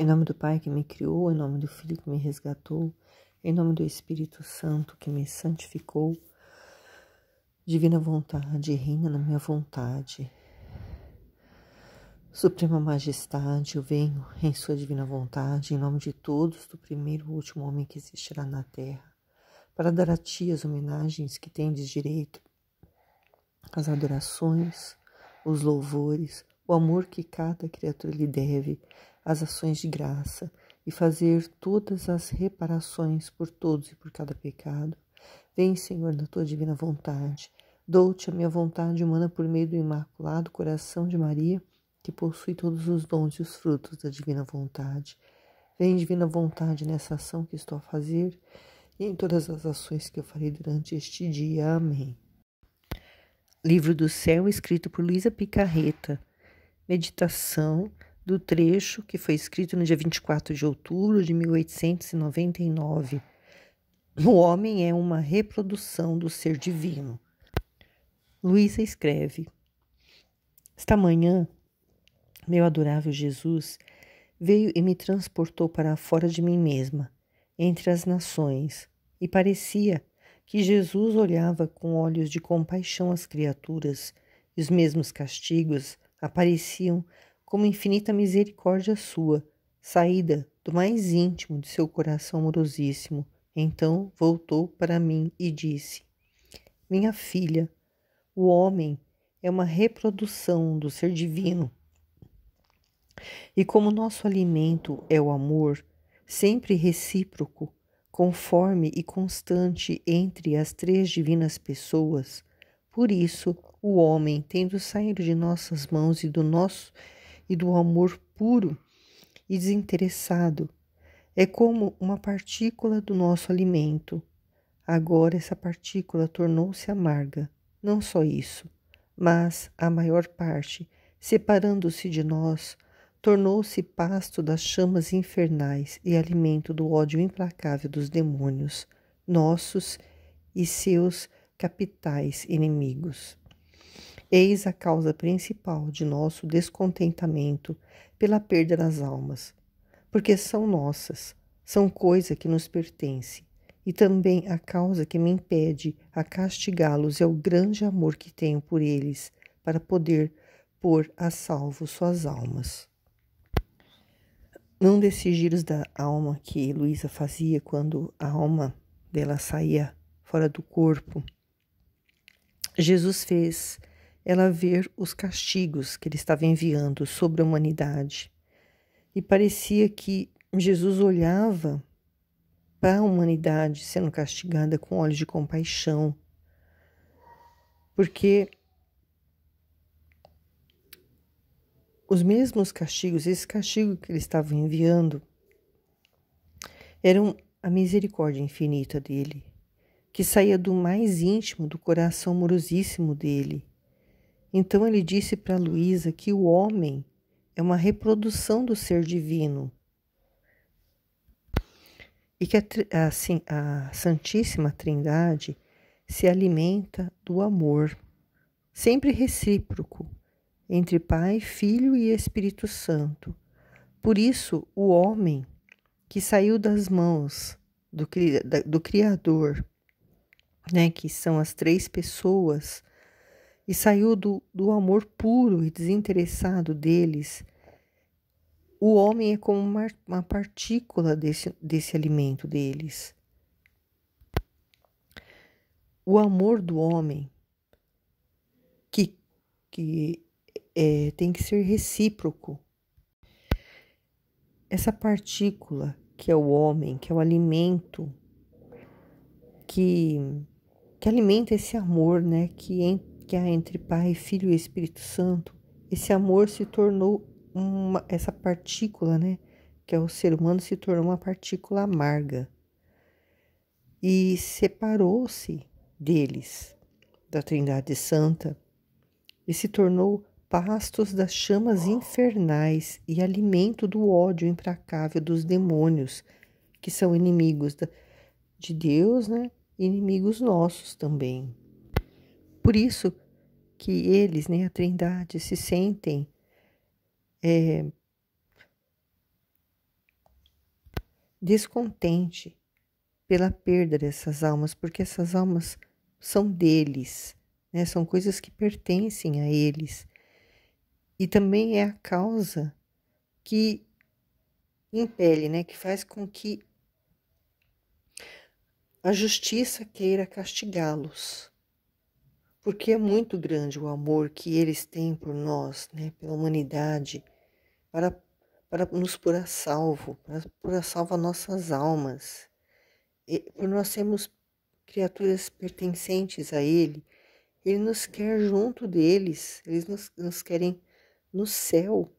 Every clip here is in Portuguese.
Em nome do Pai que me criou, em nome do Filho que me resgatou, em nome do Espírito Santo que me santificou, divina vontade, reina na minha vontade. Suprema Majestade, eu venho em sua divina vontade, em nome de todos, do primeiro e último homem que existirá na terra, para dar a ti as homenagens que tendes direito, as adorações, os louvores, o amor que cada criatura lhe deve, as ações de graça, e fazer todas as reparações por todos e por cada pecado. Vem, Senhor, na tua divina vontade. Dou-te a minha vontade humana por meio do imaculado coração de Maria, que possui todos os dons e os frutos da divina vontade. Vem, divina vontade, nessa ação que estou a fazer e em todas as ações que eu farei durante este dia. Amém. Livro do Céu, escrito por Luísa Picarreta. Meditação do trecho que foi escrito no dia 24 de outubro de 1899. O homem é uma reprodução do ser divino. Luísa escreve: Esta manhã, meu adorável Jesus veio e me transportou para fora de mim mesma, entre as nações, e parecia que Jesus olhava com olhos de compaixão as criaturas, e os mesmos castigos apareciam como infinita misericórdia sua, saída do mais íntimo de seu coração amorosíssimo. Então voltou para mim e disse: Minha filha, o homem é uma reprodução do ser divino. E como nosso alimento é o amor, sempre recíproco, conforme e constante entre as três divinas pessoas, por isso o homem, tendo saído de nossas mãos e do amor puro e desinteressado, é como uma partícula do nosso alimento. Agora essa partícula tornou-se amarga. Não só isso, mas a maior parte, separando-se de nós, tornou-se pasto das chamas infernais e alimento do ódio implacável dos demônios, nossos e seus capitais inimigos. Eis a causa principal de nosso descontentamento pela perda das almas, porque são nossas, são coisa que nos pertence, e também a causa que me impede a castigá-los é o grande amor que tenho por eles, para poder pôr a salvo suas almas. Num desses giros da alma que Luísa fazia quando a alma dela saía fora do corpo, Jesus fez ela ver os castigos que ele estava enviando sobre a humanidade. E parecia que Jesus olhava para a humanidade sendo castigada com olhos de compaixão, porque os mesmos castigos, esse castigo que ele estava enviando, eram a misericórdia infinita dele, que saía do mais íntimo do coração amorosíssimo dele. Então ele disse para Luísa que o homem é uma reprodução do ser divino e que a Santíssima Trindade se alimenta do amor, sempre recíproco, entre Pai, Filho e Espírito Santo. Por isso, o homem que saiu das mãos do Criador, né, que são as três pessoas, e saiu do amor puro e desinteressado deles, o homem é como uma partícula desse alimento deles. O amor do homem, que tem que ser recíproco. Essa partícula que é o homem, que é o alimento, que alimenta esse amor, né, que há entre Pai, Filho e Espírito Santo, esse amor se tornou essa partícula, né, que é o ser humano, se tornou uma partícula amarga e separou-se deles, da Trindade Santa, e se tornou pastos das chamas infernais e alimento do ódio implacável dos demônios, que são inimigos de Deus, né, inimigos nossos também. Por isso que eles, né, a Trindade, se sentem descontente pela perda dessas almas, porque essas almas são deles, né? São coisas que pertencem a eles. E também é a causa que impele, né? Que faz com que a justiça queira castigá-los. Porque é muito grande o amor que eles têm por nós, né? Pela humanidade, para nos pôr a salvo, para pôr a salvo as nossas almas. E por nós sermos criaturas pertencentes a Ele, Ele nos quer junto deles, eles nos querem no céu.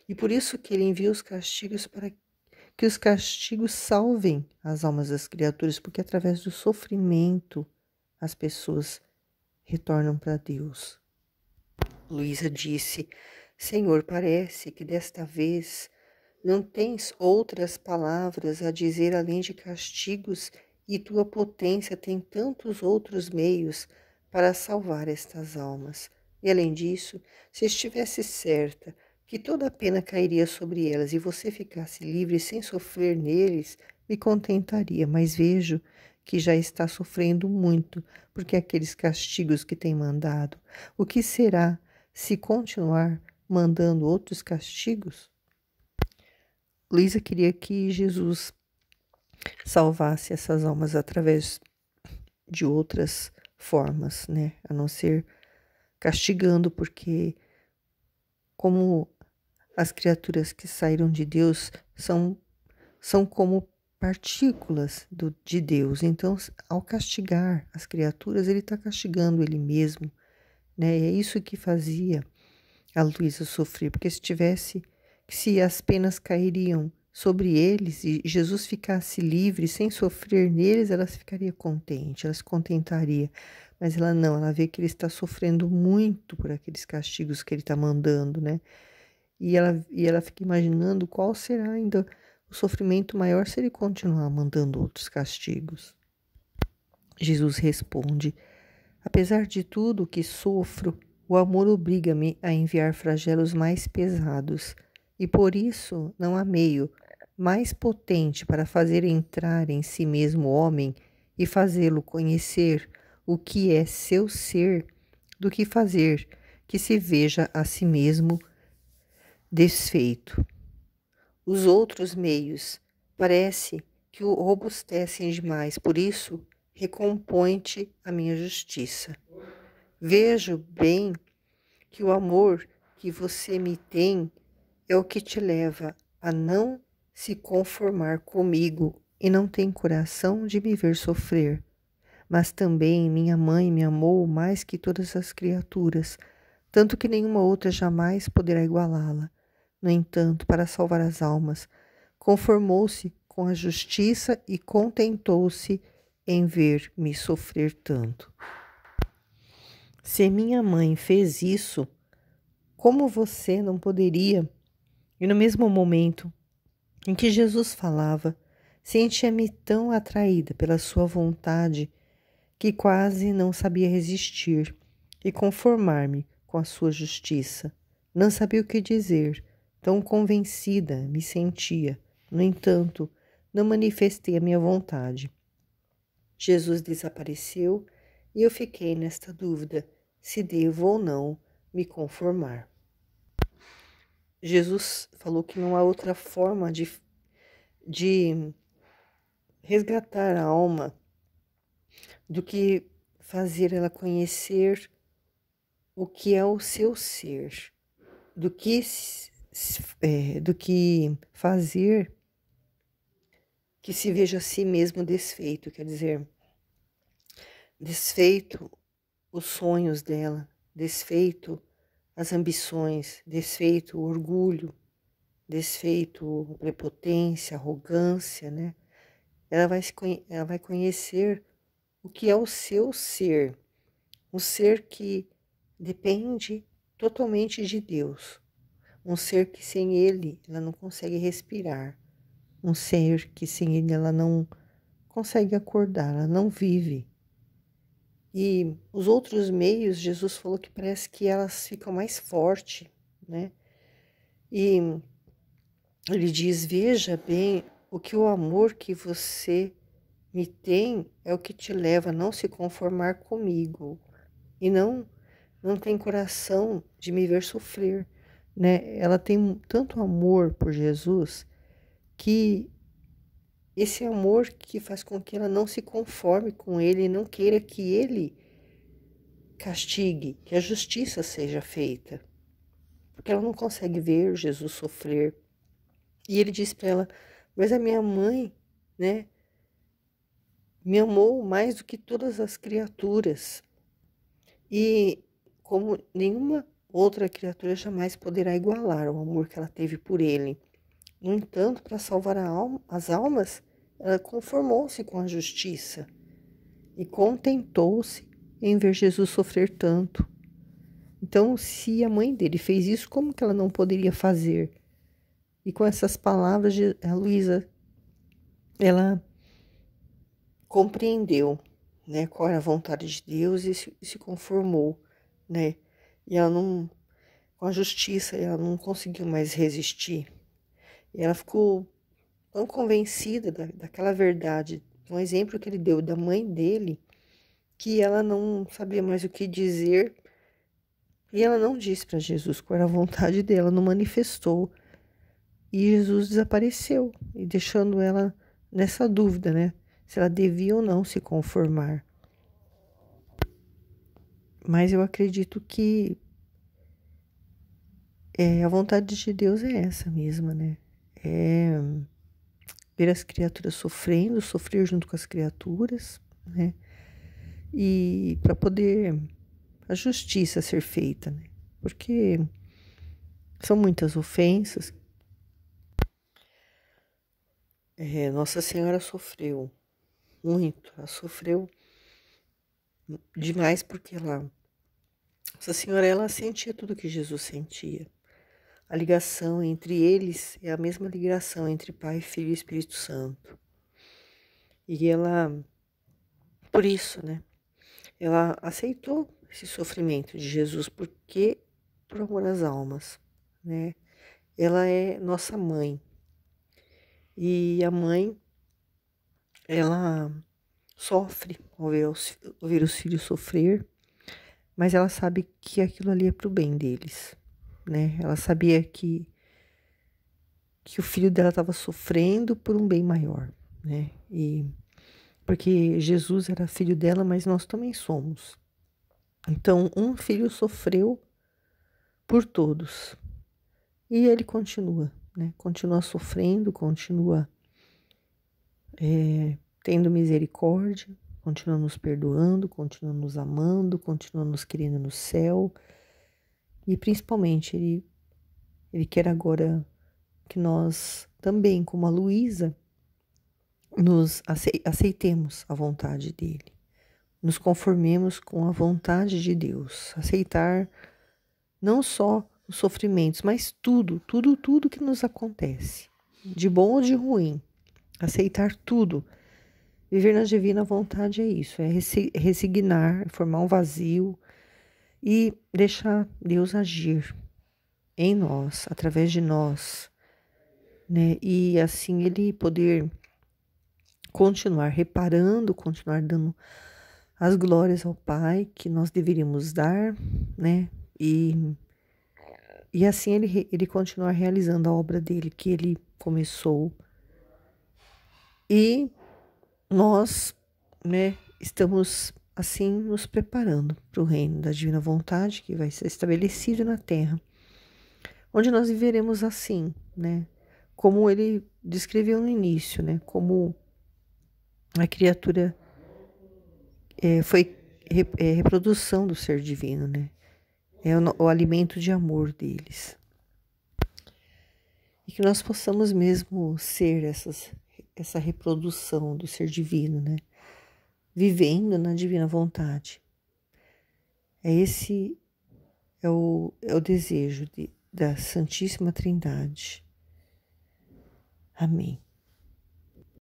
E por isso que Ele envia os castigos para que os castigos salvem as almas das criaturas, porque através do sofrimento as pessoas retornam para Deus. Luísa disse: Senhor, parece que desta vez não tens outras palavras a dizer além de castigos, e tua potência tem tantos outros meios para salvar estas almas. E além disso, se estivesse certa que toda a pena cairia sobre elas e você ficasse livre sem sofrer neles, me contentaria, mas vejo que já está sofrendo muito, porque aqueles castigos que tem mandado, o que será se continuar mandando outros castigos? Luísa queria que Jesus salvasse essas almas através de outras formas, né? A não ser castigando, porque como as criaturas que saíram de Deus são como partículas de Deus. Então, ao castigar as criaturas, ele está castigando ele mesmo, né? E é isso que fazia a Luísa sofrer, porque se as penas cairiam sobre eles e Jesus ficasse livre, sem sofrer neles, ela ficaria contente, ela se contentaria. Mas ela não, ela vê que ele está sofrendo muito por aqueles castigos que ele está mandando, né? E ela fica imaginando qual será ainda o sofrimento maior se ele continuar mandando outros castigos. Jesus responde: apesar de tudo o que sofro, o amor obriga-me a enviar flagelos mais pesados, e por isso não há meio mais potente para fazer entrar em si mesmo o homem e fazê-lo conhecer o que é seu ser, do que fazer que se veja a si mesmo desfeito. Os outros meios parece que o robustecem demais, por isso recompõe-te a minha justiça. Vejo bem que o amor que você me tem é o que te leva a não se conformar comigo e não tem coração de me ver sofrer. Mas também minha mãe me amou mais que todas as criaturas, tanto que nenhuma outra jamais poderá igualá-la. No entanto, para salvar as almas, conformou-se com a justiça e contentou-se em ver-me sofrer tanto. Se minha mãe fez isso, como você não poderia? E no mesmo momento em que Jesus falava, sentia-me tão atraída pela sua vontade que quase não sabia resistir e conformar-me com a sua justiça. Não sabia o que dizer, tão convencida me sentia. No entanto, não manifestei a minha vontade. Jesus desapareceu e eu fiquei nesta dúvida, se devo ou não me conformar. Jesus falou que não há outra forma de resgatar a alma do que fazer ela conhecer o que é o seu ser, do que fazer que se veja a si mesmo desfeito, quer dizer, desfeito os sonhos dela, desfeito as ambições, desfeito o orgulho, desfeito a prepotência, a arrogância, né? Ela vai conhecer o que é o seu ser, um ser que depende totalmente de Deus, um ser que sem Ele ela não consegue respirar, um ser que sem Ele ela não consegue acordar, ela não vive. E os outros meios, Jesus falou que parece que elas ficam mais fortes, né? E ele diz, veja bem o amor que você me tem é o que te leva a não se conformar comigo e não tem coração de me ver sofrer, né? Ela tem tanto amor por Jesus que esse amor que faz com que ela não se conforme com ele e não queira que ele castigue, que a justiça seja feita, porque ela não consegue ver Jesus sofrer. E ele diz para ela: mas a minha mãe, né, me amou mais do que todas as criaturas. E como nenhuma outra criatura jamais poderá igualar o amor que ela teve por ele. No entanto, para salvar as almas, ela conformou-se com a justiça e contentou-se em ver Jesus sofrer tanto. Então, se a mãe dele fez isso, como que ela não poderia fazer? E com essas palavras, a Luísa, ela compreendeu, né, qual era a vontade de Deus e se conformou, né? E ela não, com a justiça, ela não conseguiu mais resistir. E ela ficou tão convencida daquela verdade, um exemplo que ele deu da mãe dele, que ela não sabia mais o que dizer. E ela não disse para Jesus qual era a vontade dela, não manifestou. E Jesus desapareceu, e deixando ela nessa dúvida, né? Se ela devia ou não se conformar. Mas eu acredito que a vontade de Deus é essa mesma, né? É ver as criaturas sofrendo, sofrer junto com as criaturas, né? E para poder a justiça ser feita, né? Porque são muitas ofensas. Nossa Senhora sofreu muito, ela sofreu demais porque Nossa Senhora, ela sentia tudo que Jesus sentia. A ligação entre eles é a mesma ligação entre Pai, Filho e Espírito Santo. E ela, por isso, né? Ela aceitou esse sofrimento de Jesus porque por amor às almas, né? Ela é nossa mãe. E a mãe, ela sofre ao ver os filhos sofrer, mas ela sabe que aquilo ali é para o bem deles, né? Ela sabia que o filho dela estava sofrendo por um bem maior, né? E porque Jesus era filho dela, mas nós também somos. Então, um filho sofreu por todos. E ele continua, né? Continua sofrendo, continua tendo misericórdia, continua nos perdoando, continua nos amando, continua nos querendo no céu. E principalmente, ele quer agora que nós também, como a Luísa, nos aceitemos a vontade dele. Nos conformemos com a vontade de Deus. Aceitar não só os sofrimentos, mas tudo que nos acontece, de bom ou de ruim. Aceitar tudo. Viver na divina vontade é isso, é resignar, formar um vazio e deixar Deus agir em nós, através de nós, né? E assim ele poder continuar reparando, continuar dando as glórias ao Pai que nós deveríamos dar, né? E assim ele continuar realizando a obra dele que ele começou. E nós, né, estamos assim nos preparando para o reino da divina vontade que vai ser estabelecido na terra, onde nós viveremos assim, né? Como ele descreveu no início, né? Como a criatura foi reprodução do ser divino, né? É o alimento de amor deles. E que nós possamos mesmo ser essa reprodução do ser divino, né? Vivendo na divina vontade. Esse é o desejo da Santíssima Trindade. Amém.